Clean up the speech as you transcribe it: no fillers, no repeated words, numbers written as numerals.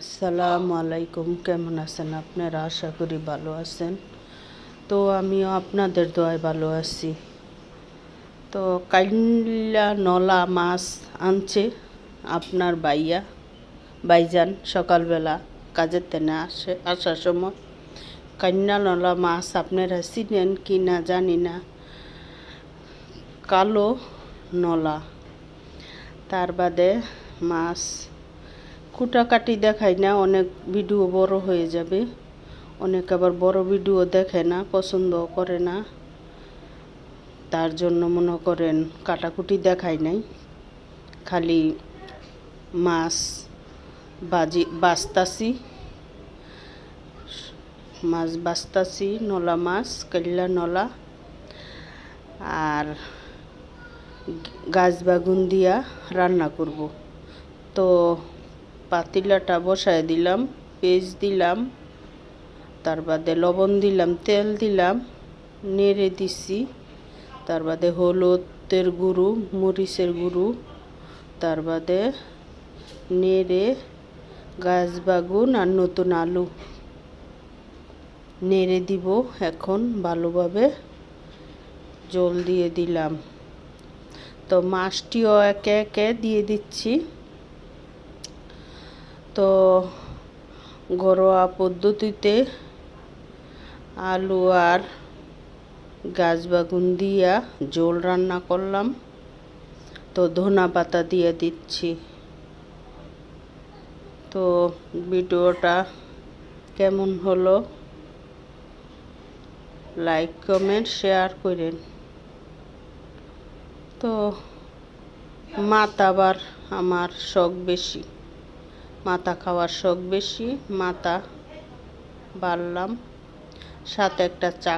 আসসালামু আলাইকুম। কেমন আছেন আপনারা? আশা করি ভালো আছেন। তো আমিও আপনাদের দোয়ায় ভালো আছি। তো কাইল্লা নলা মাছ আনছে আপনার ভাইজান সকালবেলা কাজের তেনে আসার সময়। কান্না নলা মাছ আপনারা চিনেন কি না জানি না। কালো নলা, তার বাদে মাছ কুটাকাটি দেখাই না, অনেক ভিডিও বড় হয়ে যাবে। অনেক আবার বড় ভিডিও দেখে না, পছন্দ করে না, তার জন্য মনে করেন কাটাকুটি দেখাই নাই, খালি মাছ বাছতাছি নলা মাছ, কাল্লা নলা আর গাছ বাগুন দিয়া রান্না করব। তো পাতিলাটা বসায় দিলাম, পেঁয়াজ দিলাম, তার বাদে লবণ দিলাম, তেল দিলাম, নেড়ে দিছি, তার বাদে হলুদের গুঁড়ো, মরিচের গুঁড়ো, তার বাদে নেড়ে গাছ বাগুন আর নতুন আলু নেড়ে দিব। এখন ভালোভাবে জল দিয়ে দিলাম। তো মাছটিও একে একে দিয়ে দিচ্ছি। তো ঘরোয়া পদ্ধতিতে আলু আর গাছ বাগুন দিয়া ঝোল রান্না করলাম। তো ধনা পাতা দিয়ে দিচ্ছি। তো ভিডিওটা কেমন হলো লাইক কমেন্ট শেয়ার করেন। তো মাছ আবার আমার শখ বেশি, মাথা খাওয়ার শখ বেশি, মাথা বাড়লাম, সাথে একটা চা